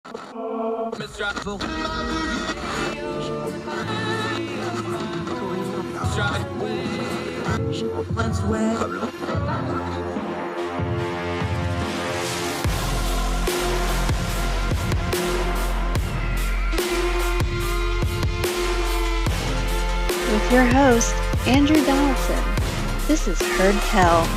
With your host, Andrew Donaldson. This is Heard Tell.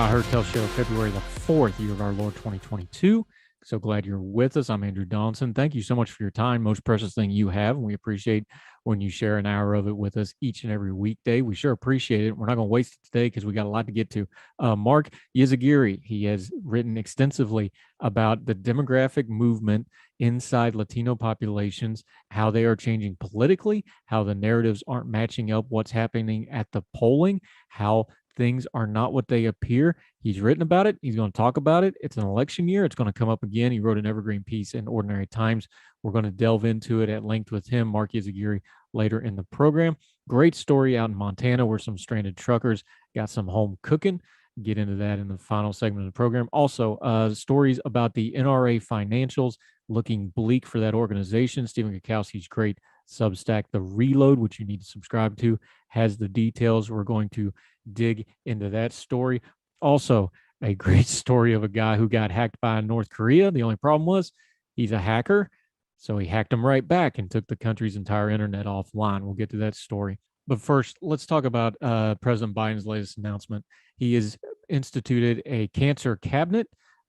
Heard Tell Show, February the 4th, year of our Lord 2022. So glad you're with us. I'm Andrew Donaldson. Thank you so much for your time, most precious thing you have. And we appreciate when you share an hour of it with us each and every weekday. We sure appreciate it. We're not going to waste it today because we got a lot to get to. Mark Yzaguirre, he has written extensively about the demographic movement inside Latino populations, how they are changing politically, how the narratives aren't matching up what's happening at the polling, how things are not what they appear. He's written about it. He's going to talk about it. It's an election year. It's going to come up again. He wrote an evergreen piece in Ordinary Times. We're going to delve into it at length with him, Mark Yzaguirre, later in the program. Great story out in Montana where some stranded truckers got some home cooking. Get into that in the final segment of the program. Also, stories about the NRA financials looking bleak for that organization. Stephen Gakowski's great Substack, The Reload, which you need to subscribe to, has the details. We're going to dig into that story. Also, a great story of a guy who got hacked by North Korea. The only problem was he's a hacker, so he hacked him right back and took the country's entire internet offline. We'll get to that story. But first, let's talk about President Biden's latest announcement. He has instituted a cancer cabinet.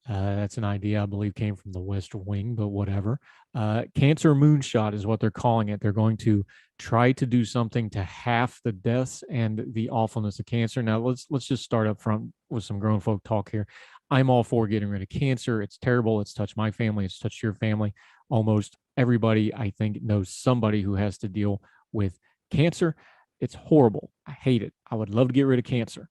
That's an idea I believe came from the West Wing, but whatever. Cancer moonshot is what they're calling it. They're going to try to do something to half the deaths and the awfulness of cancer. Now, let's just start up front with some grown folk talk here. I'm all for getting rid of cancer. It's terrible. It's touched my family. It's touched your family. Almost everybody, I think, knows somebody who has to deal with cancer. It's horrible. I hate it. I would love to get rid of cancer.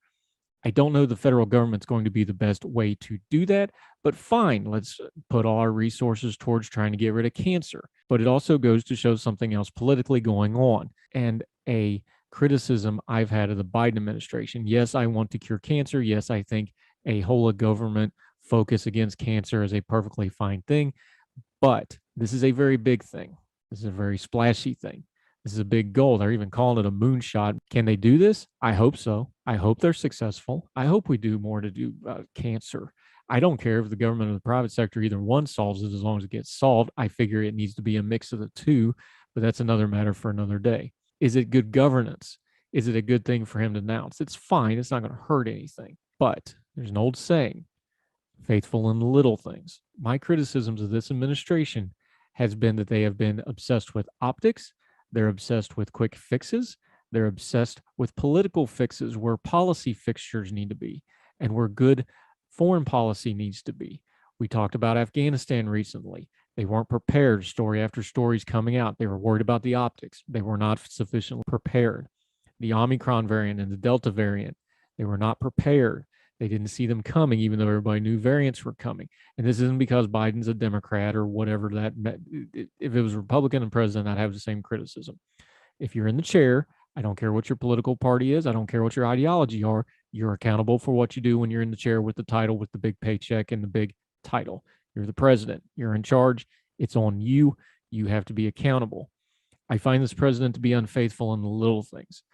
I don't know the federal government's going to be the best way to do that, but fine, let's put all our resources towards trying to get rid of cancer. But it also goes to show something else politically going on, and a criticism I've had of the Biden administration. Yes, I want to cure cancer. Yes, I think a whole of government focus against cancer is a perfectly fine thing, but this is a very big thing. This is a very splashy thing. This is a big goal. They're even calling it a moonshot. Can they do this? I hope so. I hope they're successful. I hope we do more to do cancer. I don't care if the government or the private sector, either one solves it as long as it gets solved. I figure it needs to be a mix of the two, but that's another matter for another day. Is it good governance? Is it a good thing for him to announce? It's fine. It's not going to hurt anything. But there's an old saying, faithful in the little things. My criticisms of this administration has been that they have been obsessed with optics. They're obsessed with quick fixes. They're obsessed with political fixes where policy fixtures need to be and where good foreign policy needs to be. We talked about Afghanistan recently. They weren't prepared. Story after story is coming out. They were worried about the optics. They were not sufficiently prepared. The Omicron variant and the Delta variant, they were not prepared. They didn't see them coming, even though everybody knew variants were coming. And this isn't because Biden's a Democrat or whatever that meant. If it was Republican and president, I'd have the same criticism. If you're in the chair, I don't care what your political party is. I don't care what your ideology are. You're accountable for what you do when you're in the chair with the title, with the big paycheck and the big title. You're the president. You're in charge. It's on you. You have to be accountable. I find this president to be unfaithful in the little things.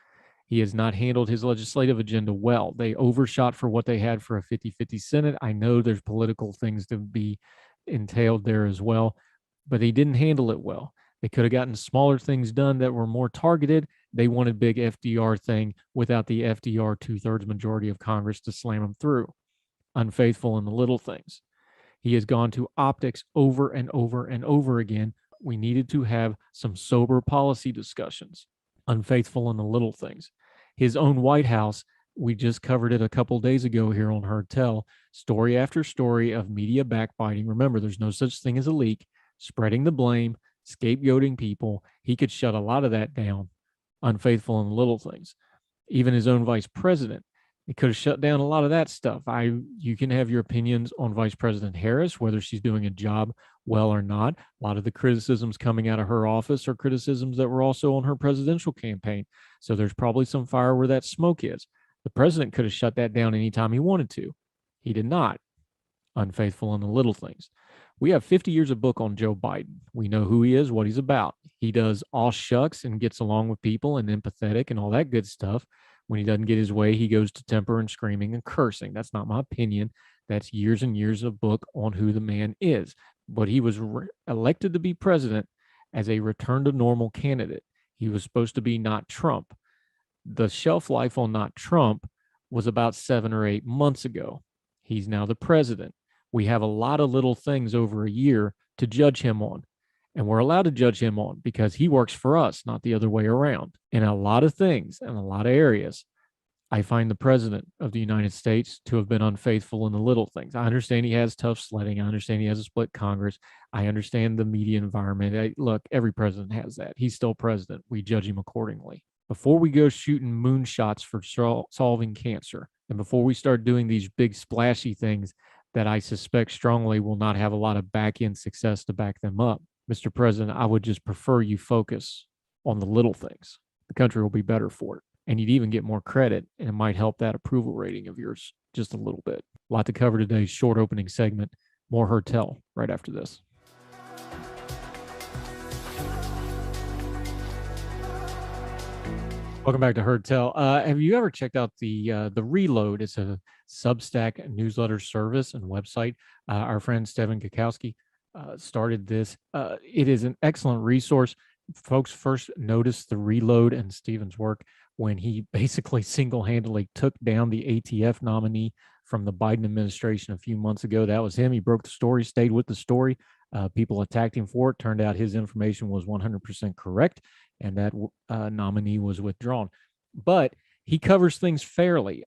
He has not handled his legislative agenda well. They overshot for what they had for a 50-50 Senate. I know there's political things to be entailed there as well, but they didn't handle it well. They could have gotten smaller things done that were more targeted. They wanted big FDR thing without the FDR 2/3 majority of Congress to slam them through. Unfaithful in the little things. He has gone to optics over and over and over again. We needed to have some sober policy discussions. Unfaithful in the little things. His own White House, we just covered it a couple days ago here on Heard Tell, story after story of media backbiting. Remember, there's no such thing as a leak, spreading the blame, scapegoating people. He could shut a lot of that down. Unfaithful in the little things. Even his own vice president, it could have shut down a lot of that stuff. You can have your opinions on Vice President Harris, whether she's doing a job well or not. A lot of the criticisms coming out of her office are criticisms that were also on her presidential campaign. So there's probably some fire where that smoke is. The president could have shut that down anytime he wanted to. He did not. unfaithful in the little things. We have 50 years of book on Joe Biden. We know who he is, what he's about. He does all shucks and gets along with people and empathetic and all that good stuff. When he doesn't get his way, he goes to temper and screaming and cursing. That's not my opinion. That's years and years of book on who the man is. But he was elected to be president as a return to normal candidate. He was supposed to be not Trump. The shelf life on not Trump was about 7 or 8 months ago. He's now the president. We have a lot of little things over a year to judge him on. And we're allowed to judge him on because he works for us, not the other way around. In a lot of things, in a lot of areas, I find the president of the United States to have been unfaithful in the little things. I understand he has tough sledding. I understand he has a split Congress. I understand the media environment. Look, every president has that. He's still president. We judge him accordingly. Before we go shooting moonshots for solving cancer, and before we start doing these big splashy things that I suspect strongly will not have a lot of back-end success to back them up, Mr. President, I would just prefer you focus on the little things. The country will be better for it. And you'd even get more credit, and it might help that approval rating of yours just a little bit. A lot to cover today's short opening segment. More Heard Tell right after this. Welcome back to Heard Tell. Have you ever checked out the Reload? It's a Substack newsletter service and website. Our friend Stephen Gakowski started this. It is an excellent resource. Folks first noticed the Reload and Stephen's work when he basically single-handedly took down the ATF nominee from the Biden administration a few months ago. That was him. He broke the story, stayed with the story. People attacked him for it. Turned out his information was 100% correct, and that nominee was withdrawn. But he covers things fairly,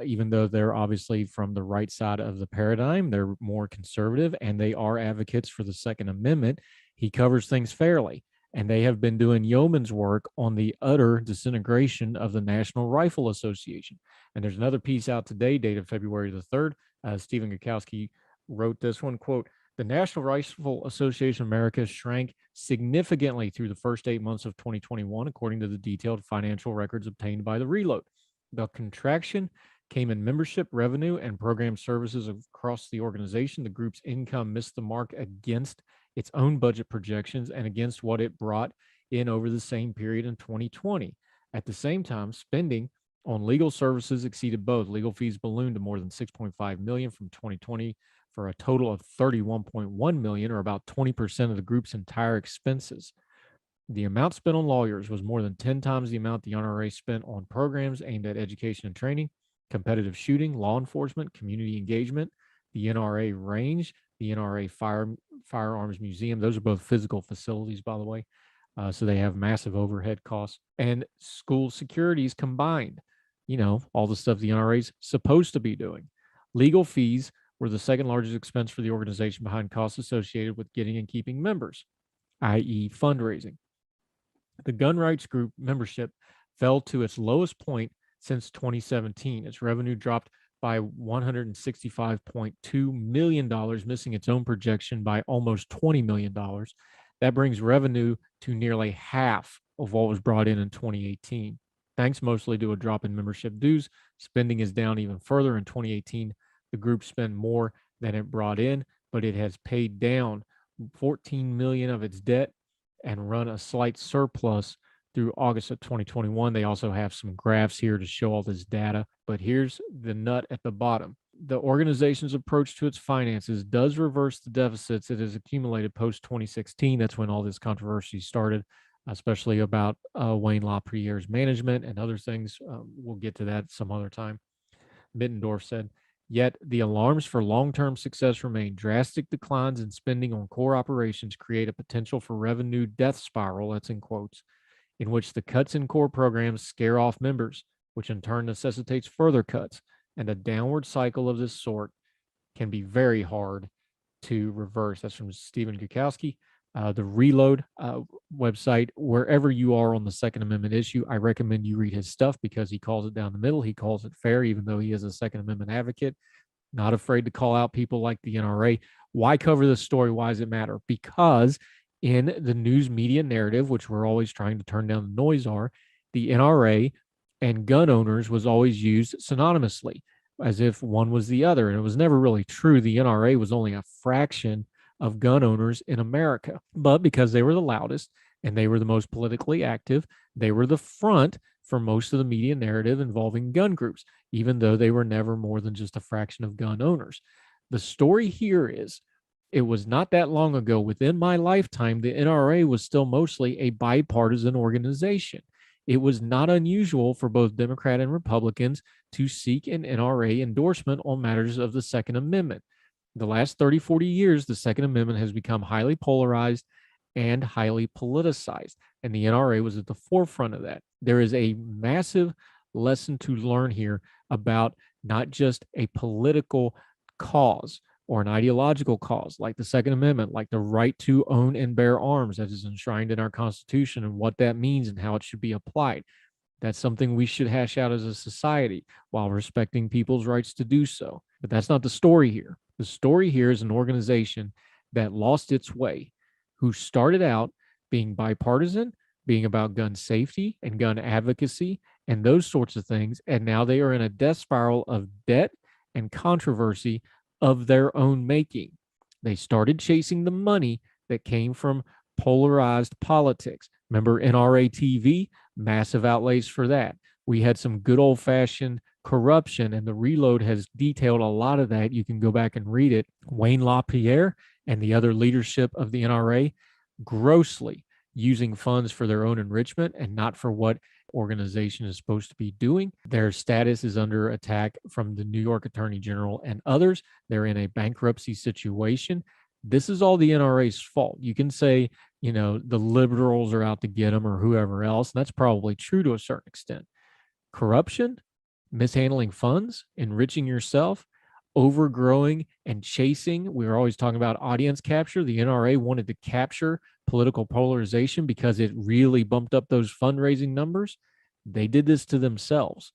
even though they're obviously from the right side of the paradigm. They're more conservative, and they are advocates for the Second Amendment. He covers things fairly. And they have been doing yeoman's work on the utter disintegration of the National Rifle Association. And there's another piece out today, dated February the 3rd. Stephen Gakowski wrote this one, quote, "The National Rifle Association of America shrank significantly through the first 8 months of 2021, according to the detailed financial records obtained by the Reload. The contraction came in membership revenue and program services across the organization. The group's income missed the mark against its own budget projections and against what it brought in over the same period in 2020. At the same time, spending on legal services exceeded both. Legal fees ballooned to more than $6.5 million from 2020 for a total of $31.1 million, or about 20% of the group's entire expenses. The amount spent on lawyers was more than 10 times the amount the NRA spent on programs aimed at education and training, competitive shooting, law enforcement, community engagement, the NRA range, the NRA firearms museum. Those are both physical facilities, by the way. So they have massive overhead costs, and school securities combined. You know, all the stuff the NRA is supposed to be doing. Legal fees were the second largest expense for the organization behind costs associated with getting and keeping members, i.e. fundraising. The gun rights group membership fell to its lowest point since 2017. Its revenue dropped by $165.2 million, missing its own projection by almost $20 million. That brings revenue to nearly half of what was brought in 2018. Thanks mostly to a drop in membership dues, spending is down even further. In 2018, the group spent more than it brought in, but it has paid down $14 million of its debt and run a slight surplus through August of 2021. They also have some graphs here to show all this data, but here's the nut at the bottom. The organization's approach to its finances does reverse the deficits it has accumulated post-2016. That's when all this controversy started, especially about Wayne LaPierre's management and other things. We'll get to that some other time. Mittendorf said, yet the alarms for long-term success remain. Drastic declines in spending on core operations create a potential for revenue death spiral, that's in quotes, in which the cuts in core programs scare off members, which in turn necessitates further cuts. And a downward cycle of this sort can be very hard to reverse. That's from Stephen Gakowski. The Reload website, wherever you are on the Second Amendment issue, I recommend you read his stuff because he calls it down the middle. He calls it fair, even though he is a Second Amendment advocate. Not afraid to call out people like the NRA. Why cover this story? Why does it matter? Because in the news media narrative, which we're always trying to turn down the noise, the NRA and gun owners was always used synonymously. as if one was the other. And it was never really true. The NRA was only a fraction of gun owners in America. But because they were the loudest and they were the most politically active, they were the front for most of the media narrative involving gun groups, even though they were never more than just a fraction of gun owners. The story here is it was not that long ago, within my lifetime, the NRA was still mostly a bipartisan organization. It was not unusual for both Democrat and Republicans to seek an NRA endorsement on matters of the Second Amendment. The last 30, 40 years, the Second Amendment has become highly polarized and highly politicized, and the NRA was at the forefront of that. There is a massive lesson to learn here about not just a political cause or an ideological cause like the Second Amendment, like the right to own and bear arms that is enshrined in our Constitution and what that means and how it should be applied. That's something we should hash out as a society while respecting people's rights to do so. But that's not the story here. The story here is an organization that lost its way, who started out being bipartisan, being about gun safety and gun advocacy and those sorts of things. And now they are in a death spiral of debt and controversy of their own making. They started chasing the money that came from polarized politics. Remember NRA TV? Massive outlays for that. We had some good old-fashioned corruption, and the Reload has detailed a lot of that. You can go back and read it. Wayne LaPierre and the other leadership of the NRA grossly using funds for their own enrichment and not for what organization is supposed to be doing. Their status is under attack from the New York Attorney General and others. They're in a bankruptcy situation. This is all the NRA's fault. You can say, the liberals are out to get them or whoever else. And that's probably true to a certain extent. Corruption, mishandling funds, enriching yourself, overgrowing and chasing. We were always talking about audience capture. The NRA wanted to capture political polarization because it really bumped up those fundraising numbers. They did this to themselves.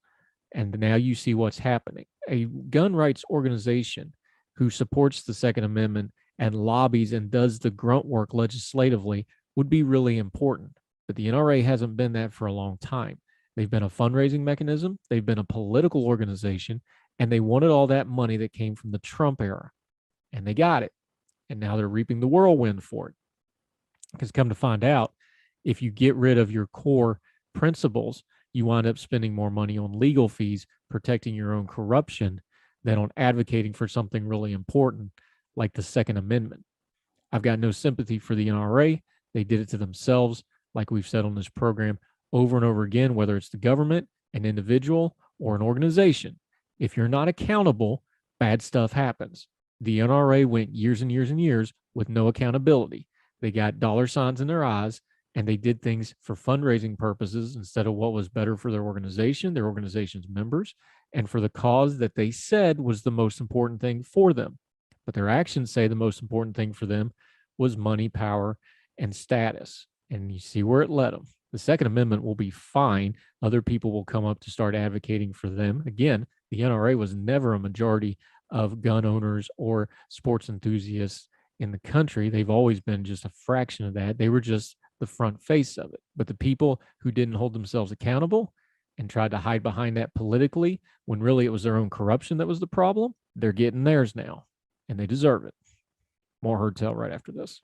And now you see what's happening. A gun rights organization who supports the Second Amendment and lobbies and does the grunt work legislatively would be really important. But the NRA hasn't been that for a long time. They've been a fundraising mechanism. They've been a political organization, and they wanted all that money that came from the Trump era, and they got it. And now they're reaping the whirlwind for it. Because come to find out, if you get rid of your core principles, you wind up spending more money on legal fees, protecting your own corruption, than on advocating for something really important like the Second Amendment. I've got no sympathy for the NRA. They did it to themselves, like we've said on this program over and over again, whether it's the government, an individual, or an organization. If you're not accountable, bad stuff happens. The NRA went years and years and years with no accountability. They got dollar signs in their eyes, and they did things for fundraising purposes instead of what was better for their organization's members, and for the cause that they said was the most important thing for them. But their actions say the most important thing for them was money, power, and status. And you see where it led them. The Second Amendment will be fine. Other people will come up to start advocating for them. Again, the NRA was never a majority of gun owners or sports enthusiasts in the country. They've always been just a fraction of that. They were just the front face of it. But the people who didn't hold themselves accountable and tried to hide behind that politically, when really it was their own corruption that was the problem, they're getting theirs now, and they deserve it. More Heard Tell right after this.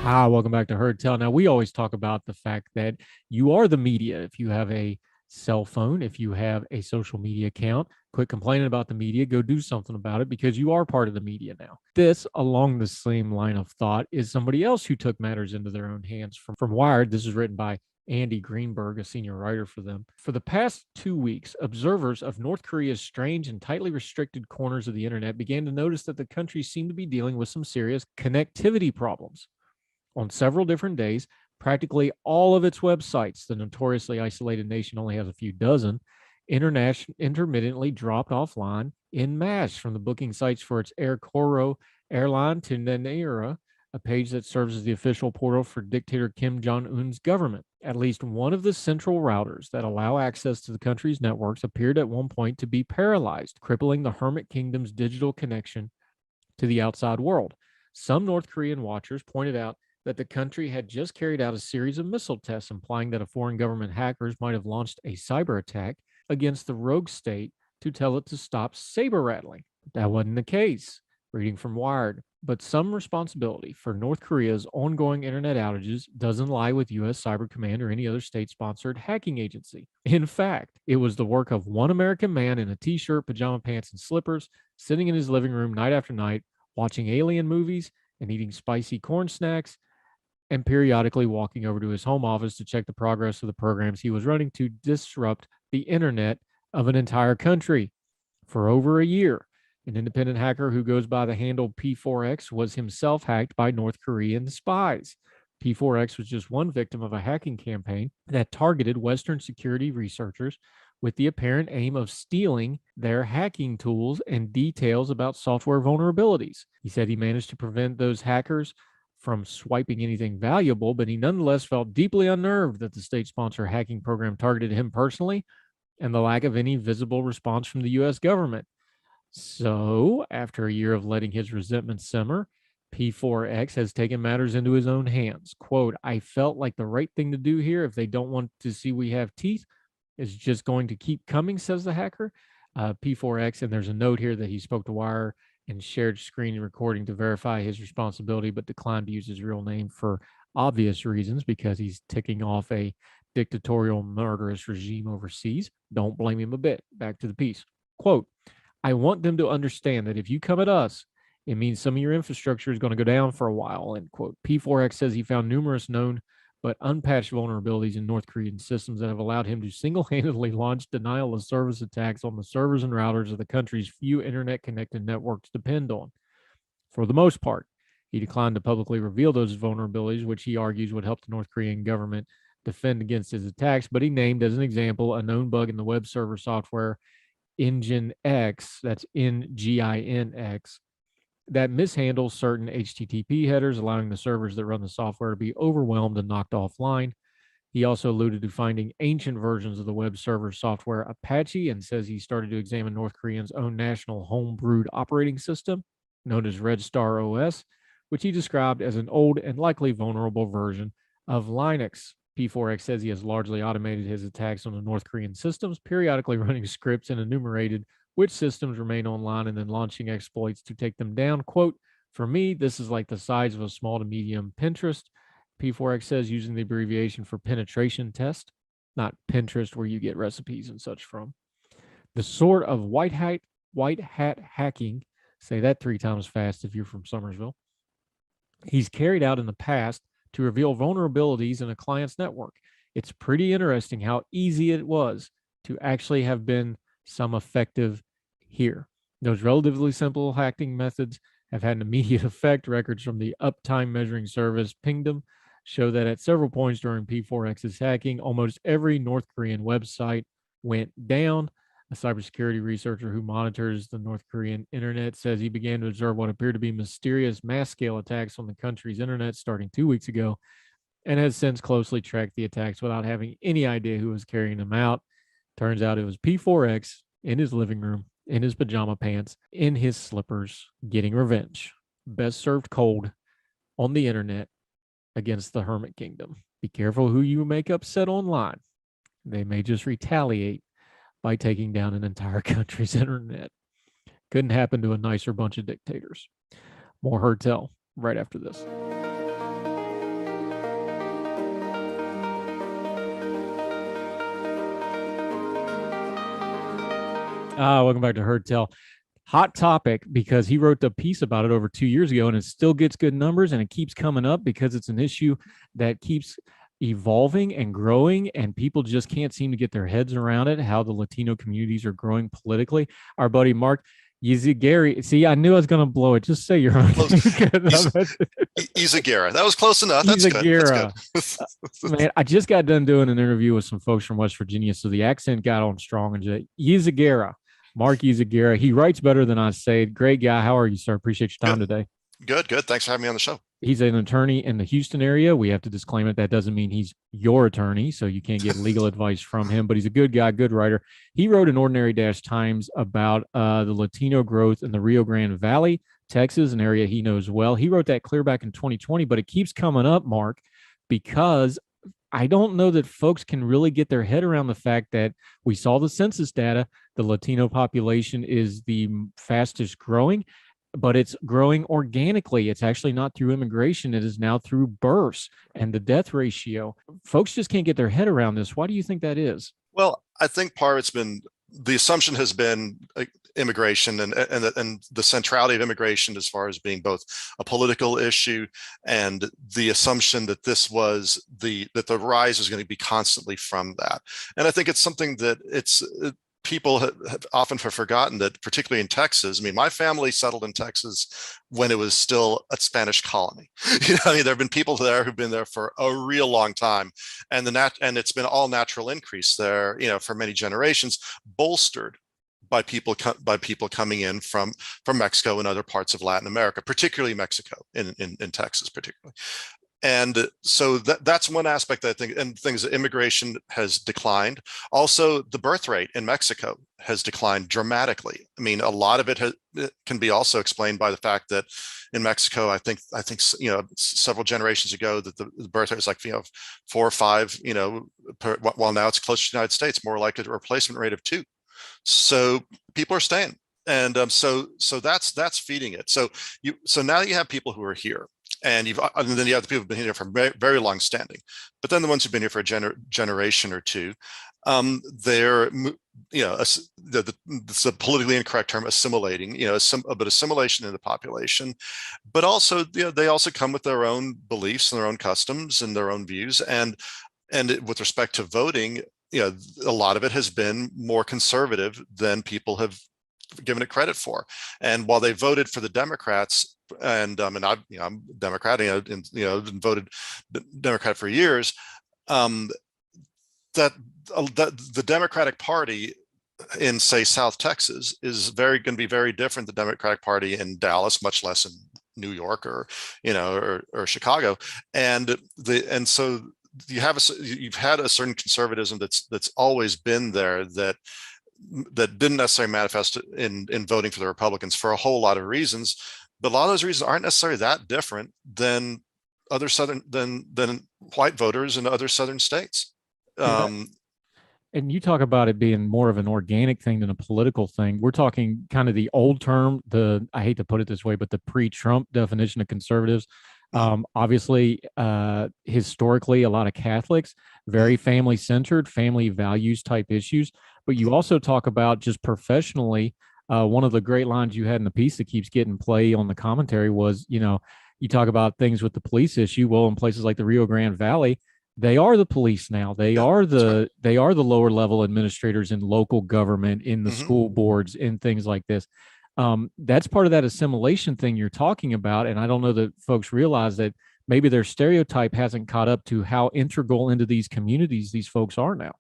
Welcome back to Heard Tell. Now, we always talk about the fact that you are the media. If you have a cell phone, if you have a social media account, quit complaining about the media, go do something about it, because you are part of the media now. This, along the same line of thought, is somebody else who took matters into their own hands. From Wired, this is written by Andy Greenberg, a senior writer for them. For the past 2 weeks, observers of North Korea's strange and tightly restricted corners of the internet began to notice that the country seemed to be dealing with some serious connectivity problems. On several different days, practically all of its websites, the notoriously isolated nation only has a few dozen, intermittently dropped offline en masse, from the booking sites for its Air Koryo airline to Naira, a page that serves as the official portal for dictator Kim Jong-un's government. At least one of the central routers that allow access to the country's networks appeared at one point to be paralyzed, crippling the Hermit Kingdom's digital connection to the outside world. Some North Korean watchers pointed out that the country had just carried out a series of missile tests, implying that a foreign government hackers might have launched a cyber attack against the rogue state to tell it to stop saber rattling. But that wasn't the case. Reading from Wired. But some responsibility for North Korea's ongoing internet outages doesn't lie with U.S. Cyber Command or any other state-sponsored hacking agency. In fact, it was the work of one American man in a t-shirt, pajama pants, and slippers, sitting in his living room night after night, watching alien movies and eating spicy corn snacks, and periodically walking over to his home office to check the progress of the programs he was running to disrupt the internet of an entire country. For over a year, an independent hacker who goes by the handle P4X was himself hacked by North Korean spies. P4X was just one victim of a hacking campaign that targeted Western security researchers with the apparent aim of stealing their hacking tools and details about software vulnerabilities. He said he managed to prevent those hackers from swiping anything valuable, but he nonetheless felt deeply unnerved that the state-sponsored hacking program targeted him personally and the lack of any visible response from the U.S. government. So, after a year of letting his resentment simmer, P4X has taken matters into his own hands. Quote, I felt like the right thing to do here. If they don't want to see we have teeth, is just going to keep coming, says the hacker. P4X, and there's a note here that he spoke to Wire and shared screen recording to verify his responsibility, but declined to use his real name for obvious reasons because he's ticking off a dictatorial, murderous regime overseas. Don't blame him a bit. Back to the piece. Quote, I want them to understand that if you come at us, it means some of your infrastructure is going to go down for a while, end quote. P4X says he found numerous known but unpatched vulnerabilities in North Korean systems that have allowed him to single-handedly launch denial of service attacks on the servers and routers of the country's few internet-connected networks depend on. For the most part, he declined to publicly reveal those vulnerabilities, which he argues would help the North Korean government defend against his attacks, but he named as an example a known bug in the web server software Nginx, that's Nginx, that mishandles certain HTTP headers, allowing the servers that run the software to be overwhelmed and knocked offline. He also alluded to finding ancient versions of the web server software Apache and says he started to examine North Korea's own national homebrewed operating system, known as Red Star OS, which he described as an old and likely vulnerable version of Linux. P4X says he has largely automated his attacks on the North Korean systems, periodically running scripts and enumerated which systems remain online and then launching exploits to take them down. Quote, for me, this is like the size of a small to medium Pinterest. P4X says using the abbreviation for penetration test, not Pinterest where you get recipes and such from. The sort of white hat hacking, say that 3 times fast if you're from Somersville, he's carried out in the past to reveal vulnerabilities in a client's network. It's pretty interesting how easy it was to actually have been some effective here. Those relatively simple hacking methods have had an immediate effect. Records from the uptime measuring service Pingdom show that at several points during P4X's hacking, almost every North Korean website went down. A cybersecurity researcher who monitors the North Korean internet says he began to observe what appeared to be mysterious mass-scale attacks on the country's internet starting 2 weeks ago, and has since closely tracked the attacks without having any idea who was carrying them out. Turns out it was P4X in his living room, in his pajama pants, in his slippers, getting revenge. Best served cold on the internet against the Hermit Kingdom. Be careful who you make upset online. They may just retaliate by taking down an entire country's internet. Couldn't happen to a nicer bunch of dictators. More Heard Tell right after this. Welcome back to Heard Tell. Hot topic because he wrote the piece about it over 2 years ago and it still gets good numbers and it keeps coming up because it's an issue that keeps evolving and growing and people just can't seem to get their heads around it, how the Latino communities are growing politically. Our buddy Mark Yzaguirre, see, I knew I was going to blow it. Just say your own. Yzaguirre. That was close enough. That's good. Man, I just got done doing an interview with some folks from West Virginia, so the accent got on strong. And Yzaguirre, Mark Yzaguirre, he writes better than I say. Great guy. How are you, sir? Appreciate your time today. Good. Thanks for having me on the show. He's an attorney in the Houston area. We have to disclaim it. That doesn't mean he's your attorney, so you can't get legal advice from him, but he's a good guy, good writer. He wrote in Ordinary Times about the Latino growth in the Rio Grande Valley, Texas, an area he knows well. He wrote that clear back in 2020, but it keeps coming up, Mark, because I don't know that folks can really get their head around the fact that we saw the census data. The Latino population is the fastest growing, but it's growing organically. It's actually not through immigration. It is now through births and the death ratio. Folks just can't get their head around this. Why do you think that is? Well, I think part of it's been, the assumption has been immigration and the centrality of immigration as far as being both a political issue and the assumption that that the rise is going to be constantly from that. And I think it's something that people have often forgotten, that particularly in Texas. I mean, my family settled in Texas when it was still a Spanish colony. I mean, there have been people there who've been there for a real long time, and it's been all natural increase there, for many generations, bolstered by people coming in from Mexico and other parts of Latin America, particularly Mexico, in Texas particularly. And so that's one aspect that I think, and things that immigration has declined. Also, the birth rate in Mexico has declined dramatically. I mean, a lot of it can be also explained by the fact that in Mexico, I think several generations ago, that the birth rate was like 4 or 5, while now it's close to the United States, more like a replacement rate of 2. So people are staying, and so that's feeding it. So now you have people who are here. And then you have the people who've been here for very, very long standing, but then the ones who've been here for a generation or two, they're, it's a politically incorrect term, assimilating, but assimilation in the population, but also, they also come with their own beliefs and their own customs and their own views. And with respect to voting, a lot of it has been more conservative than people have given it credit for. And while they voted for the Democrats, and I'm Democrat, and voted Democrat for years, that the Democratic Party in, say, South Texas is going to be very different than the Democratic Party in Dallas, much less in New York or Chicago, and so you've had a certain conservatism that's always been there, that didn't necessarily manifest in voting for the Republicans for a whole lot of reasons, but a lot of those reasons aren't necessarily that different than other than white voters in other Southern states. And you talk about it being more of an organic thing than a political thing. We're talking kind of the old term, I hate to put it this way, but the pre-Trump definition of conservatives. Obviously, historically, a lot of Catholics, very family-centered, family values type issues. But you also talk about just professionally, one of the great lines you had in the piece that keeps getting play on the commentary was, you talk about things with the police issue. Well, in places like the Rio Grande Valley, they are the police now. They are the lower level administrators in local government, in the school boards, in things like this. That's part of that assimilation thing you're talking about. And I don't know that folks realize that maybe their stereotype hasn't caught up to how integral into these communities these folks are now.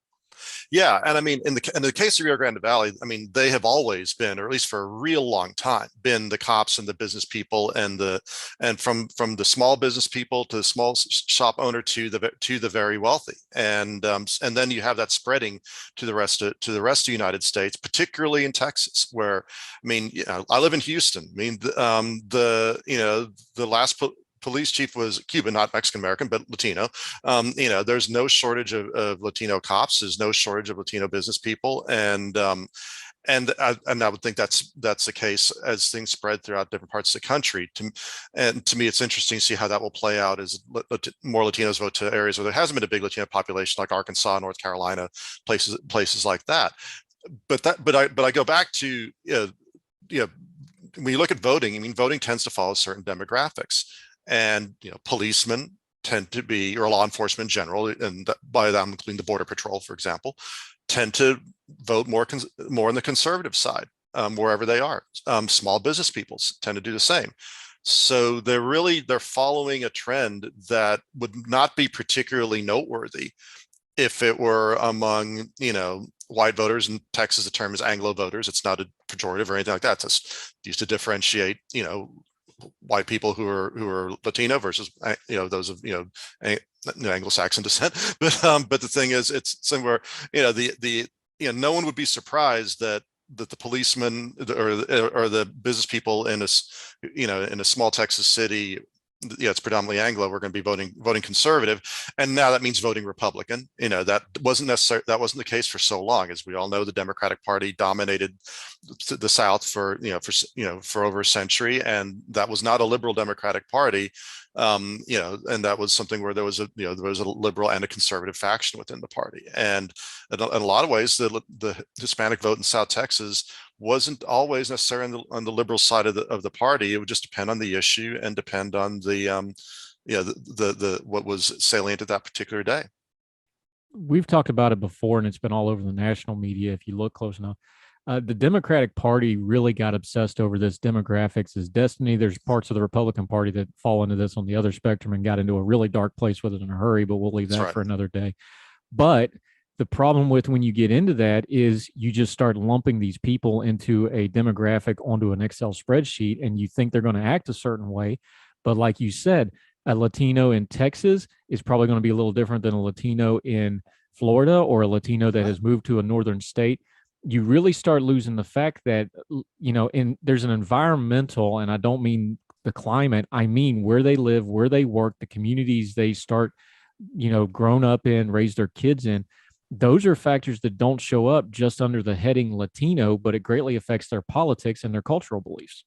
Yeah, and I mean, in the case of Rio Grande Valley, I mean, they have always been, or at least for a real long time, been the cops and the business people, and from the small business people to the small shop owner to the very wealthy, and then you have that spreading to the rest of the United States, particularly in Texas, where, I mean, I live in Houston. I mean, the last police chief was Cuban, not Mexican American, but Latino. There's no shortage of Latino cops. There's no shortage of Latino business people, and I would think that's the case as things spread throughout different parts of the country. To me, it's interesting to see how that will play out as more Latinos vote to areas where there hasn't been a big Latino population, like Arkansas, North Carolina, places like that. But I go back to when you look at voting, I mean, voting tends to follow certain demographics. And policemen tend to be, or law enforcement in general, and by that I'm including the Border Patrol, for example, tend to vote more on the conservative side, wherever they are. Small business people tend to do the same. So they're following a trend that would not be particularly noteworthy if it were among white voters. In Texas, the term is Anglo voters. It's not a pejorative or anything like that. It's used to differentiate white people who are Latino versus those of Anglo-Saxon descent. But the thing is, it's somewhere no one would be surprised that the policemen or the business people in a small Texas city, it's predominantly Anglo, we're going to be voting conservative, and now that means voting Republican. That wasn't the case for so long. As we all know, the Democratic Party dominated the South for over a century, and that was not a liberal Democratic Party. And that was something where there was a liberal and a conservative faction within the party. And in a lot of ways, the Hispanic vote in South Texas wasn't always necessarily on the liberal side of the party. It would just depend on the issue and depend on the what was salient at that particular day. We've talked about it before, and it's been all over the national media if you look close enough. The Democratic Party really got obsessed over this demographics as destiny. There's parts of the Republican Party that fall into this on the other spectrum and got into a really dark place with it in a hurry, but we'll leave that for another day. But the problem with when you get into that is you just start lumping these people into a demographic onto an Excel spreadsheet, and you think they're going to act a certain way. But like you said, a Latino in Texas is probably going to be a little different than a Latino in Florida or a Latino that has moved to a northern state. You really start losing the fact that, there's an environmental, and I don't mean the climate, I mean where they live, where they work, the communities they start, grown up in, raise their kids in. Those are factors that don't show up just under the heading Latino, but it greatly affects their politics and their cultural beliefs.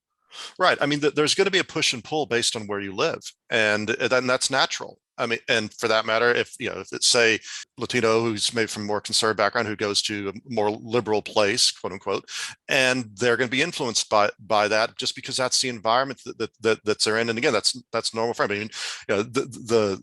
Right. I mean, there's going to be a push and pull based on where you live, and then that's natural. I mean, and for that matter, if it's, say, Latino who's maybe from a more conservative background who goes to a more liberal place, quote unquote, and they're going to be influenced by that just because that's the environment that they're in. And again, that's normal for them. I mean, the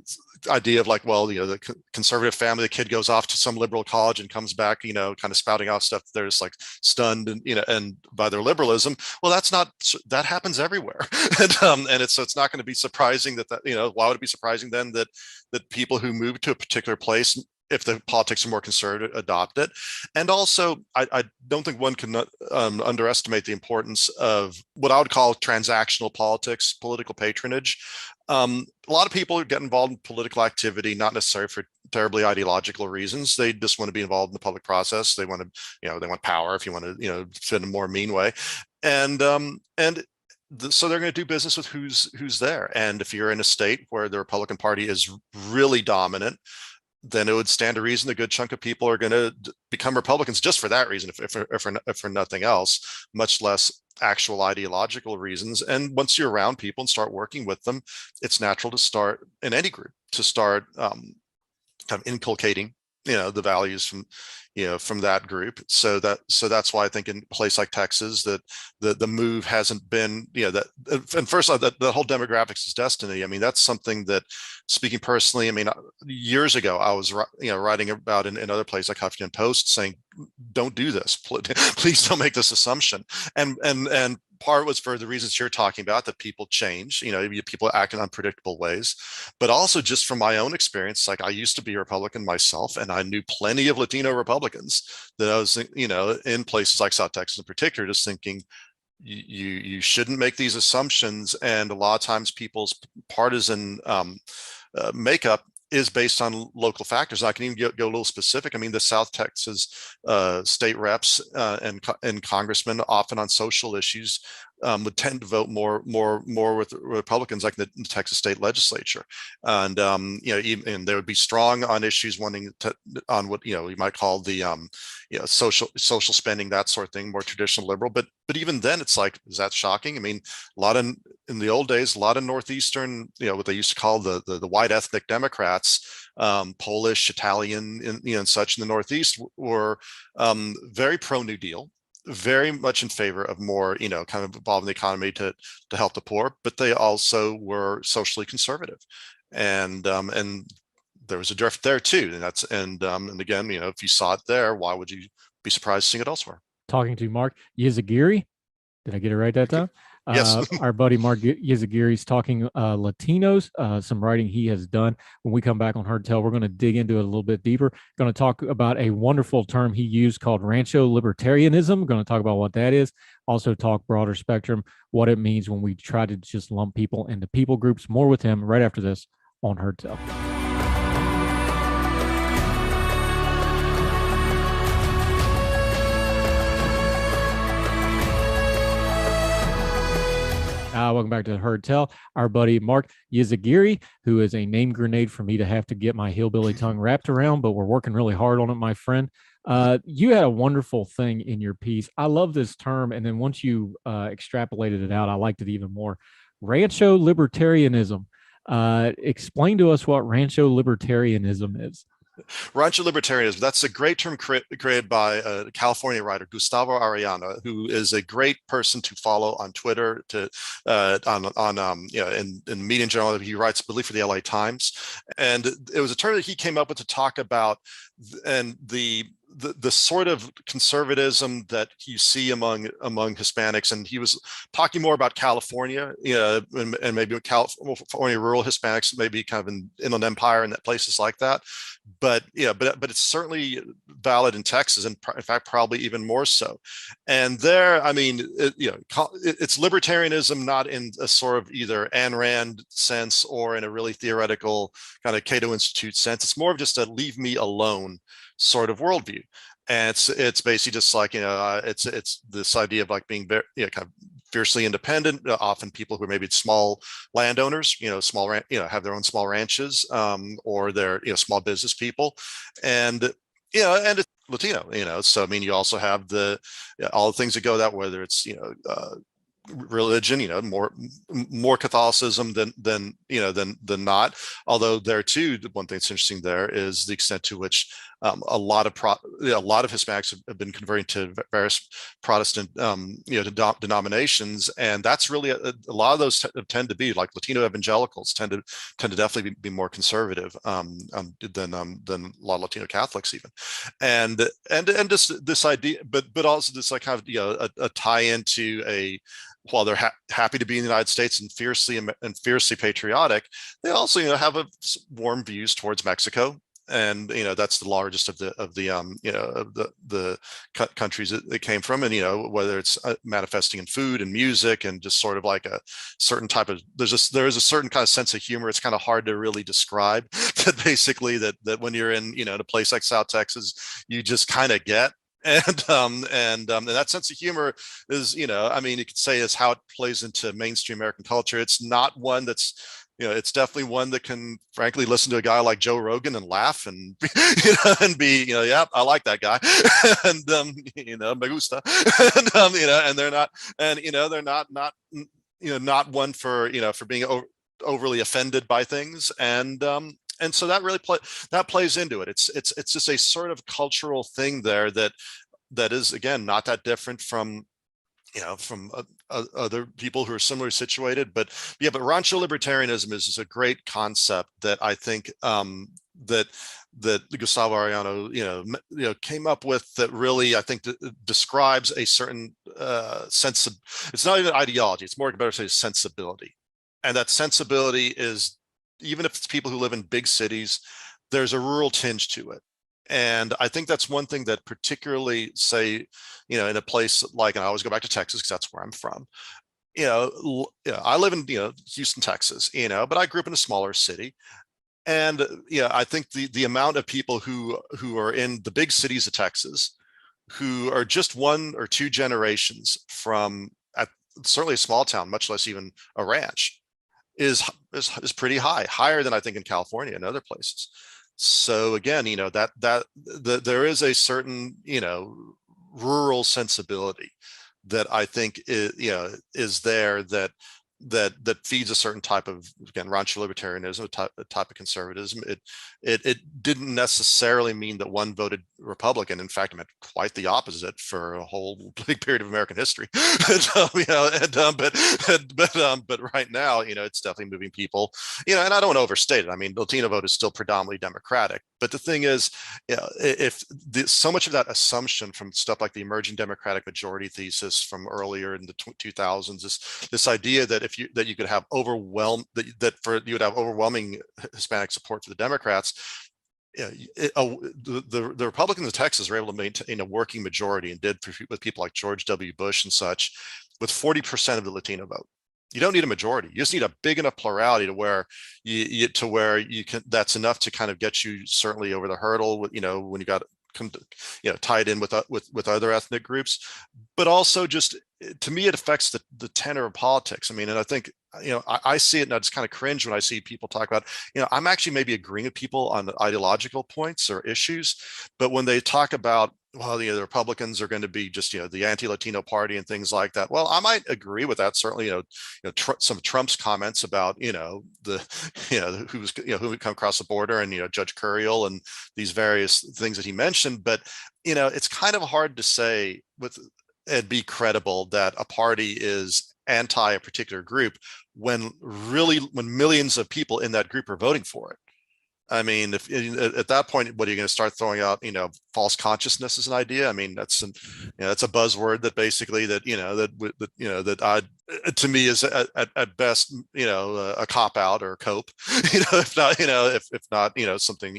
idea of the conservative family, the kid goes off to some liberal college and comes back, kind of spouting out stuff. They're just stunned and by their liberalism. Well, that happens everywhere. And it's not going to be surprising that why would it be surprising then that people who move to a particular place, if the politics are more conservative, adopt it. And also, I don't think one can underestimate the importance of what I would call transactional politics, political patronage. A lot of people get involved in political activity, not necessarily for terribly ideological reasons. They just want to be involved in the public process. They want to, they want power, if you want to, in a more mean way. So they're going to do business with who's there. And if you're in a state where the Republican Party is really dominant, then it would stand to reason a good chunk of people are going to become Republicans just for that reason, if for nothing else, much less actual ideological reasons. And once you're around people and start working with them, it's natural to start in any group to start kind of inculcating, the values from that group. So that's why I think in a place like Texas that the move hasn't been, and first of all, the whole demographics is destiny. I mean, that's something that, speaking personally, I mean, years ago, I was, writing about in other places like Huffington Post saying, don't do this. Please don't make this assumption. And part was for the reasons you're talking about, that people change, people act in unpredictable ways, but also just from my own experience, I used to be a Republican myself, and I knew plenty of Latino Republicans that I was, in places like South Texas in particular, just thinking, you shouldn't make these assumptions. And a lot of times people's partisan makeup is based on local factors. I can even go a little specific. I mean, the South Texas state reps and congressmen, often on social issues, would tend to vote more with Republicans, like the Texas state legislature, and and they would be strong on issues on what you might call the social spending, that sort of thing, more traditional liberal. But even then, it's is that shocking? I mean, in the old days, a lot of northeastern, what they used to call the white ethnic Democrats, Polish, Italian, and such in the Northeast, were very pro New Deal, very much in favor of more, kind of evolving the economy to help the poor, but they also were socially conservative, and there was a drift there too. And again, if you saw it there, why would you be surprised seeing it elsewhere? Talking to Mark Yzaguirre, did I get it right that time? Yes. Our buddy Mark Yzaguirre is talking Latinos, some writing he has done. When we come back on Heard Tell, we're going to dig into it a little bit deeper. Going to talk about a wonderful term he used called Rancho Libertarianism. Going to talk about what that is. Also talk broader spectrum, what it means when we try to just lump people into people groups. More with him right after this on Heard Tell. Welcome back to Heard Tell. Our buddy Mark Yzaguirre, who is a name grenade for me to have to get my hillbilly tongue wrapped around, but we're working really hard on it, my friend. You had a wonderful thing in your piece. I love this term, and then once you extrapolated it out, I liked it even more. Rancho Libertarianism. Explain to us what Rancho Libertarianism is. Rancho Libertarianism, that's a great term created by a California writer, Gustavo Arellano, who is a great person to follow on Twitter, in media in general. He writes, I believe, for the LA Times. And it was a term that he came up with to talk about and the sort of conservatism that you see among Hispanics, and he was talking more about California, and maybe California rural Hispanics, maybe kind of in Inland Empire and places like that. But but it's certainly valid in Texas, and in fact, probably even more so. And there, I mean, it's libertarianism, not in a sort of either Ayn Rand sense or in a really theoretical kind of Cato Institute sense. It's more of just a leave me alone sort of worldview. And it's basically just like, it's this idea of like being very, kind of fiercely independent. Often people who are maybe small landowners, have their own small ranches, or they're, small business people. And, and it's Latino, so I mean, you also have all the things that go that, whether it's, religion, more Catholicism than not. Although there too, the one thing that's interesting there is the extent to which a lot of Hispanics have been converting to various Protestant denominations, and that's really a lot of those tend to be like Latino evangelicals tend to definitely be more conservative than a lot of Latino Catholics even, and just this idea, but also this like kind of a tie into while they're happy to be in the United States and fiercely patriotic, they also have warm views towards Mexico, and that's the largest of the countries that they came from, and whether it's manifesting in food and music and just sort of like a certain type of there is a certain kind of sense of humor. It's kind of hard to really describe that basically that when you're in a place like South Texas, you just kind of get. And that sense of humor is, I mean, you could say is how it plays into mainstream American culture. It's not one that's, it's definitely one that can, frankly, listen to a guy like Joe Rogan and laugh and, and be, yeah, I like that guy, and me gusta, and they're not, and they're not one for for being overly offended by things, and so that really plays into it. It's just a sort of cultural thing there that is, again, not that different from other people who are similarly situated. But Rancho Libertarianism is a great concept that I think that Gustavo Arellano came up with, that really I think describes a certain sense of, it's not even ideology, it's more better to say sensibility, and that sensibility is, even if it's people who live in big cities, there's a rural tinge to it. And I think that's one thing that particularly, say, in a place like, and I always go back to Texas because that's where I'm from. I live in Houston, Texas, but I grew up in a smaller city. And I think the amount of people who are in the big cities of Texas, who are just one or two generations from certainly a small town, much less even a ranch, is pretty higher than I think in California and other places. So again, there is a certain rural sensibility that I think is there, that that feeds a certain type of, again, raunch libertarianism, a type of conservatism. It didn't necessarily mean that one voted Republican. In fact, it meant quite the opposite for a whole big period of American history. But right now, it's definitely moving people. And I don't want to overstate it. I mean, the Latino vote is still predominantly Democratic. But the thing is, if so much of that assumption from stuff like the emerging Democratic majority thesis from earlier in the 2000s, this idea that you could have you would have overwhelming Hispanic support for the Democrats. The Republicans in Texas were able to maintain a working majority, and did with people like George W. Bush and such, with 40% of the Latino vote. You don't need a majority. You just need a big enough plurality to where you can. That's enough to kind of get you certainly over the hurdle. When you got tied in with other ethnic groups, but also just, to me, it affects the tenor of politics. I mean, and I think, I see it, and I just kind of cringe when I see people talk about, I'm actually maybe agreeing with people on the ideological points or issues, but when they talk about, well, the Republicans are going to be just, the anti-Latino party and things like that. Well, I might agree with that. Certainly, some of Trump's comments about, who would come across the border, and, Judge Curiel and these various things that he mentioned. But, it's kind of hard to say and be credible that a party is anti a particular group when millions of people in that group are voting for it. I mean, if at that point, what are you going to start throwing out? False consciousness as an idea. I mean, that's a buzzword that basically to me is at best a cop out or a cope. If not something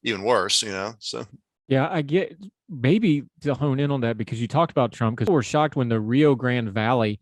even worse. So. Yeah, I get, maybe to hone in on that, because you talked about Trump, because we were shocked when the Rio Grande Valley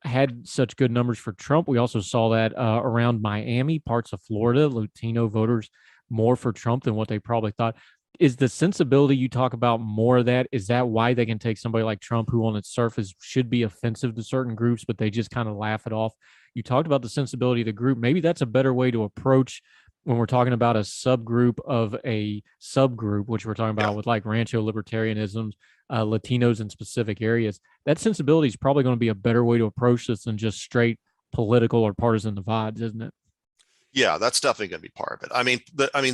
had such good numbers for Trump. We also saw that around Miami, parts of Florida, Latino voters more for Trump than what they probably thought. Is the sensibility you talk about more of that? Is that why they can take somebody like Trump, who on its surface should be offensive to certain groups, but they just kind of laugh it off? You talked about the sensibility of the group. Maybe that's a better way to approach when we're talking about a subgroup of a subgroup, which we're talking about with like Rancho libertarianism, Latinos in specific areas. That sensibility is probably going to be a better way to approach this than just straight political or partisan divides, isn't it? Yeah, that's definitely going to be part of it. I mean,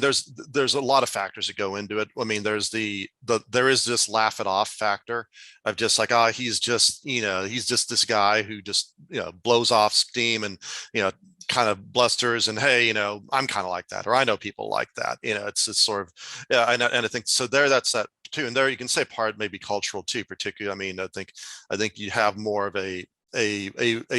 there's a lot of factors that go into it. I mean, there is this laugh it off factor of just like, he's just this guy who just blows off steam and kind of blusters, and hey, I'm kind of like that, or I know people like that. It's this sort of, and I think so. That's that too, and there you can say part maybe cultural too, particularly. I mean, I think you have more of a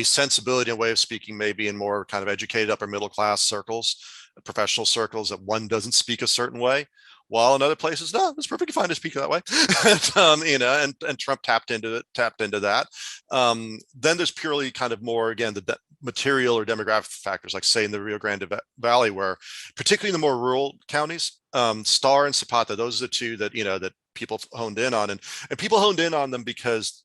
sensibility and way of speaking, maybe in more kind of educated upper middle class circles, professional circles, that one doesn't speak a certain way, while in other places, no, it's perfectly fine to speak that way. And Trump tapped into that. Then there's purely kind of more, again, the material or demographic factors, like say in the Rio Grande Valley, where particularly in the more rural counties, Star and Zapata, those are the two that that people honed in on, and people honed in on them because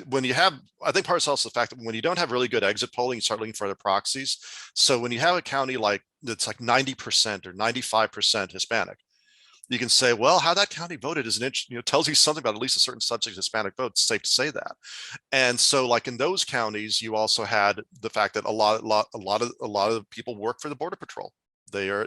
when you have, I think part of it's also the fact that when you don't have really good exit polling, you start looking for other proxies. So when you have a county that's like 90% or 95% Hispanic, you can say, well, how that county voted is tells you something about at least a certain subset of Hispanic vote. It's safe to say that. And so, like in those counties, you also had the fact that a lot of people work for the Border Patrol. They are,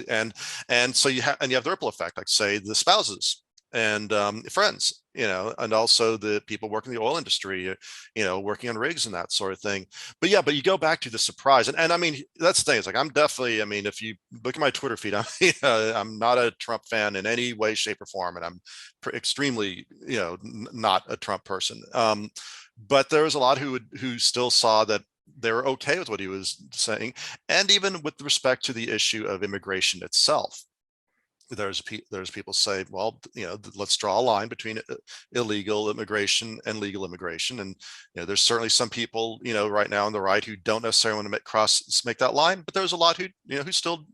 and so you have the ripple effect, like say the spouses and friends, and also the people working in the oil industry, working on rigs and that sort of thing. But you go back to the surprise, and I mean, that's the thing. It's like, I'm definitely, I mean, if you look at my Twitter feed, I'm not a Trump fan in any way, shape, or form, and I'm extremely, not a Trump person. But there was a lot who still saw that they were okay with what he was saying, and even with respect to the issue of immigration itself. There's people say, well, let's draw a line between illegal immigration and legal immigration, and there's certainly some people right now on the right who don't necessarily want to make that line, but there's a lot who who still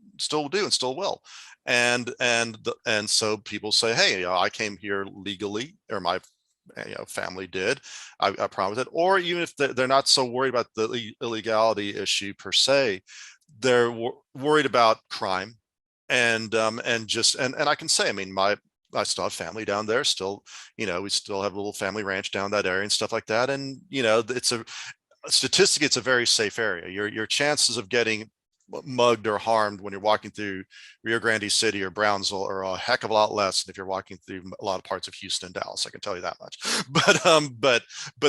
do and still will, and so people say, hey, I came here legally, or my family did. I promise it. Or even if they're not so worried about the illegality issue per se, they're worried about crime. And I can say, I mean, I still have family down there still, we still have a little family ranch down that area and stuff like that. And, statistically, it's a very safe area. Your chances of getting mugged or harmed when you're walking through Rio Grande City or Brownsville are a heck of a lot less than if you're walking through a lot of parts of Houston and Dallas. I can tell you that much. But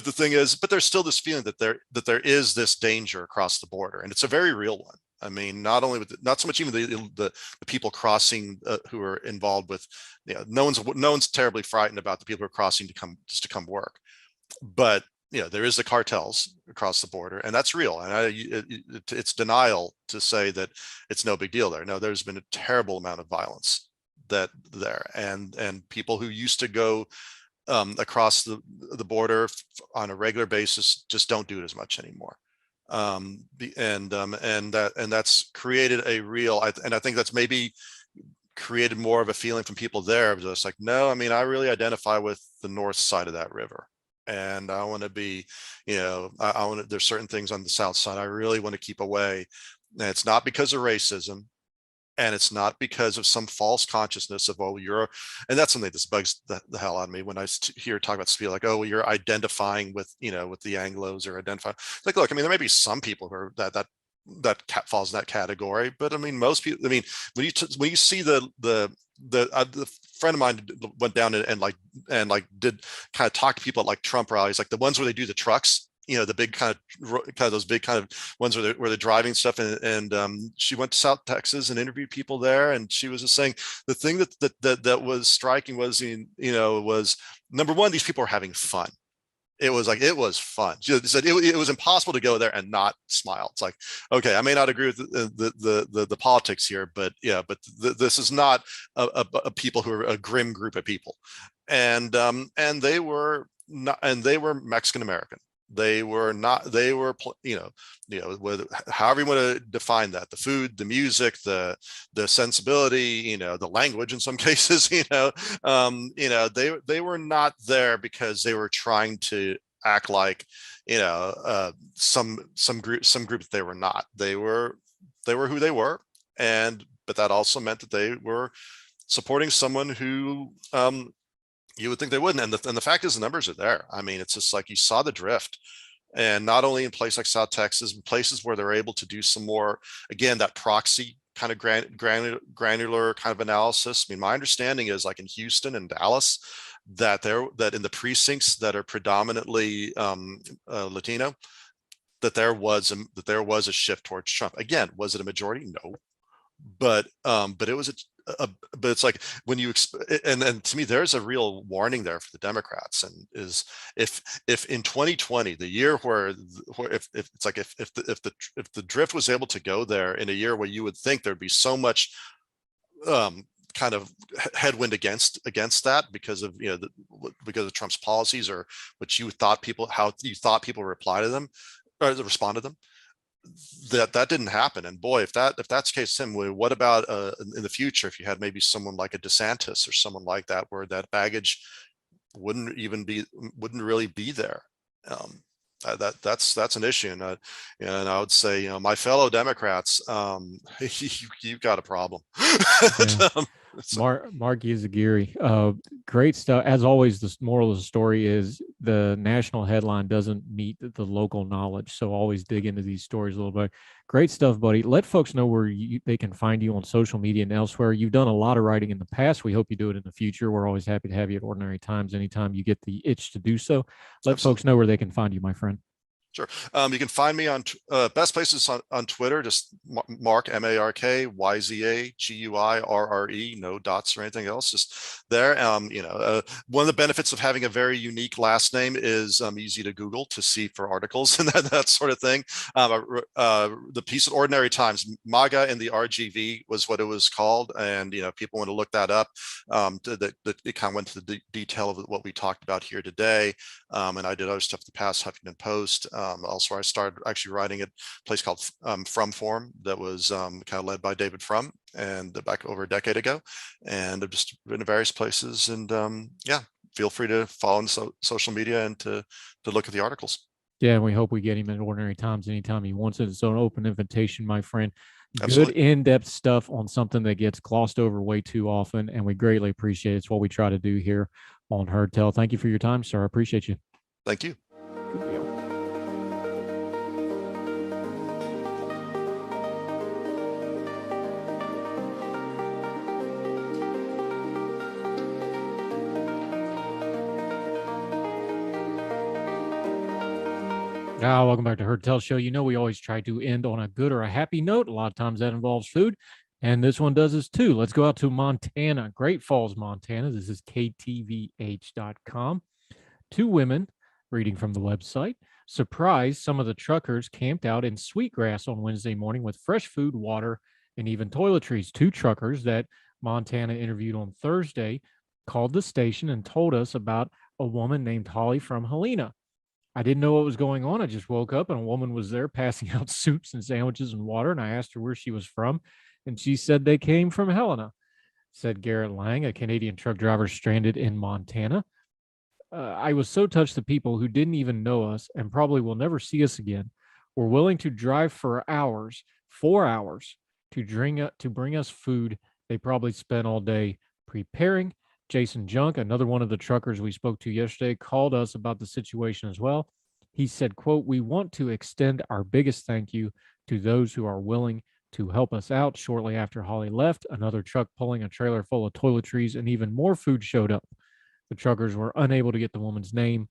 the thing is, but there's still this feeling that there is this danger across the border, and it's a very real one. I mean, not so much even the people crossing who are involved with, no one's terribly frightened about the people who are crossing to come work, but there is the cartels across the border, and that's real. And it's denial to say that it's no big deal there. No, there's been a terrible amount of violence there, and people who used to go across the border on a regular basis just don't do it as much anymore. And that's created a real, and I think that's maybe created more of a feeling from people there of just like, no, I mean, I really identify with the north side of that river. And I want to be, there's certain things on the south side I really want to keep away. And it's not because of racism, and it's not because of some false consciousness of, and that's something that bugs the hell out of me when I hear talk about speak like, oh, well, you're identifying with, with the Anglos or identifying. Like, look, I mean, there may be some people who are that falls in that category, but I mean, most people, I mean, when you see the friend of mine went down and did kind of talk to people at like Trump rallies, like the ones where they do the trucks, the big kind of those big kind of ones where they're driving stuff. And she went to South Texas and interviewed people there. And she was just saying the thing that was striking was, was number one, these people are having fun. It was fun. She said it was impossible to go there and not smile. It's like, okay, I may not agree with the politics here, but this is not a people who are a grim group of people, and they were not, and they were Mexican American. They were not. They were, however you want to define that, the food, the music, the sensibility, the language in some cases, they were not there because they were trying to act like, some group that they were not. They were who they were, but that also meant that they were supporting someone who, you would think they wouldn't. And the fact is, the numbers are there. I mean, it's just like you saw the drift, and not only in places like South Texas, but places where they're able to do some more, again, that proxy kind of granular kind of analysis. I mean, my understanding is like in Houston and Dallas, that in the precincts that are predominantly Latino, that there was a shift towards Trump. Again, was it a majority? No, but it was but it's like when you and to me, there's a real warning there for the Democrats, and is if in 2020, the year where if it's like if the drift was able to go there in a year where you would think there'd be so much kind of headwind against that because of because of Trump's policies, or how you thought people reply to them or respond to them, that didn't happen. And boy, if that's the case, Tim, what about in the future if you had maybe someone like a DeSantis or someone like that, where that baggage wouldn't really be there? That's an issue, and I would say, my fellow Democrats, you've got a problem. Yeah. Mark Yzaguirre, great stuff. As always, the moral of the story is the national headline doesn't meet the local knowledge. So always dig into these stories a little bit. Great stuff, buddy. Let folks know where they can find you on social media and elsewhere. You've done a lot of writing in the past. We hope you do it in the future. We're always happy to have you at Ordinary Times anytime you get the itch to do so. Let Absolutely. Folks know where they can find you, my friend. Sure. You can find me on best places on Twitter, just Mark, M-A-R-K, Y-Z-A-G-U-I-R-R-E, no dots or anything else, just there. One of the benefits of having a very unique last name is easy to Google to see for articles and that sort of thing. The piece of Ordinary Times, MAGA in the RGV was what it was called. And, people want to look that up. It kind of went to the detail of what we talked about here today. And I did other stuff in the past, Huffington Post. Also, I started actually writing at a place called From Form that was kind of led by David Frum, and back over a decade ago. And I've just been to various places, and feel free to follow on social media and to look at the articles. Yeah, and we hope we get him at Ordinary Times anytime he wants it. It's an open invitation, my friend. Absolutely. Good in-depth stuff on something that gets glossed over way too often, and we greatly appreciate it. It's what we try to do here on Heard Tell. Thank you for your time, sir. I appreciate you. Thank you. Good deal. Welcome back to Heard Tell Show. You know, we always try to end on a good or a happy note. A lot of times that involves food, and this one does this too. Let's go out to Montana, Great Falls, Montana. This is KTVH.com. 2 women, reading from the website, surprised some of the truckers camped out in Sweetgrass on Wednesday morning with fresh food, water, and even toiletries. 2 truckers that Montana interviewed on Thursday called the station and told us about a woman named Holly from Helena. I didn't know what was going on. I just woke up and a woman was there passing out soups and sandwiches and water. And I asked her where she was from. And she said they came from Helena, said Garrett Lang, a Canadian truck driver stranded in Montana. I was so touched that people who didn't even know us and probably will never see us again were willing to drive for hours, 4 hours, to bring us food they probably spent all day preparing. Jason Junk, another one of the truckers we spoke to yesterday, called us about the situation as well. He said, quote, "We want to extend our biggest thank you to those who are willing to help us out." Shortly after Holly left, another truck pulling a trailer full of toiletries and even more food showed up. The truckers were unable to get the woman's name,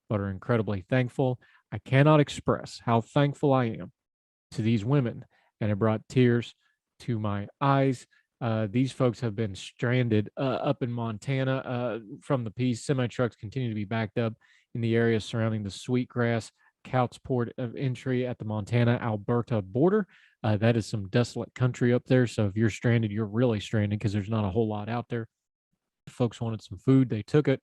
but are incredibly thankful. I cannot express how thankful I am to these women, and it brought tears to my eyes. These folks have been stranded up in Montana from the piece. Semi-trucks continue to be backed up in the area surrounding the Sweetgrass Couts port of entry at the Montana-Alberta border. That is some desolate country up there. So if you're stranded, you're really stranded because there's not a whole lot out there. Folks wanted some food. They took it.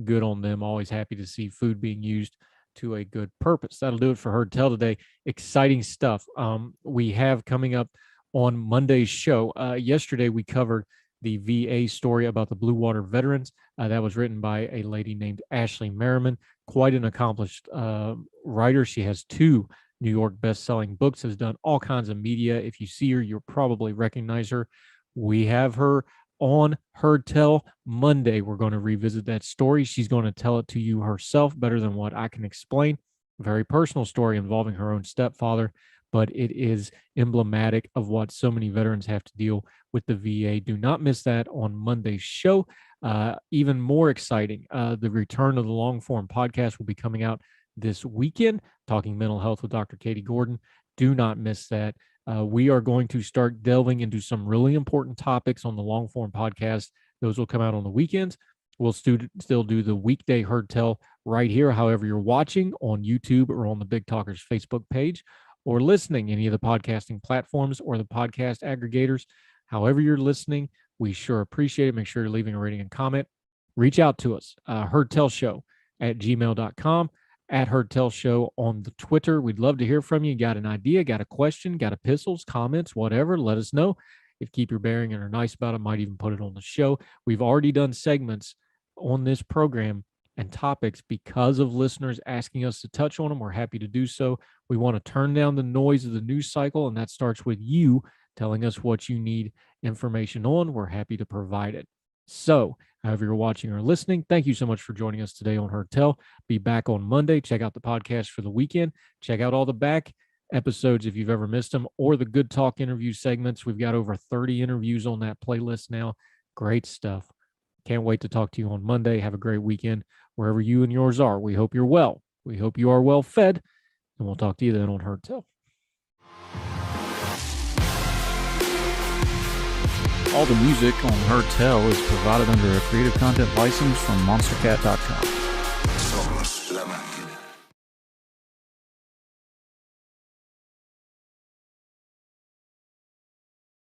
Good on them. Always happy to see food being used to a good purpose. That'll do it for Heard Tell today. Exciting stuff. We have coming up on Monday's show. Yesterday, we covered the VA story about the Blue Water veterans. That was written by a lady named Ashley Merriman, quite an accomplished writer. She has 2 New York best-selling books, has done all kinds of media. If you see her, you'll probably recognize her. We have her on Heard Tell Monday. We're going to revisit that story. She's going to tell it to you herself better than what I can explain. A very personal story involving her own stepfather, but it is emblematic of what so many veterans have to deal with the VA. Do not miss that on Monday's show. Even more exciting, the return of the long-form podcast will be coming out this weekend, talking mental health with Dr. Katie Gordon. Do not miss that. We are going to start delving into some really important topics on the long-form podcast. Those will come out on the weekends. We'll still do the weekday Heard Tell right here, however you're watching on YouTube or on the Big Talkers Facebook page, or listening any of the podcasting platforms or the podcast aggregators. However you're listening, we sure appreciate it. Make sure you're leaving a rating and comment. Reach out to us, heardtellshow@gmail.com, at Heard Tell Show on the Twitter. We'd love to hear from you. Got an idea, got a question, got epistles, comments, whatever, let us know. If Keep Your Bearing and are nice about it, might even put it on the show. We've already done segments on this program and topics because of listeners asking us to touch on them. We're happy to do so. We want to turn down the noise of the news cycle, and that starts with you telling us what you need information on. We're happy to provide it. So, however you're watching or listening, thank you so much for joining us today on Heard Tell. Be back on Monday. Check out the podcast for the weekend. Check out all the back episodes if you've ever missed them, or the Good Talk interview segments. We've got over 30 interviews on that playlist now. Great stuff. Can't wait to talk to you on Monday. Have a great weekend wherever you and yours are. We hope you're well. We hope you are well fed, and we'll talk to you then on Heard Tell. All the music on Heard Tell is provided under a Creative Content license from monstercat.com.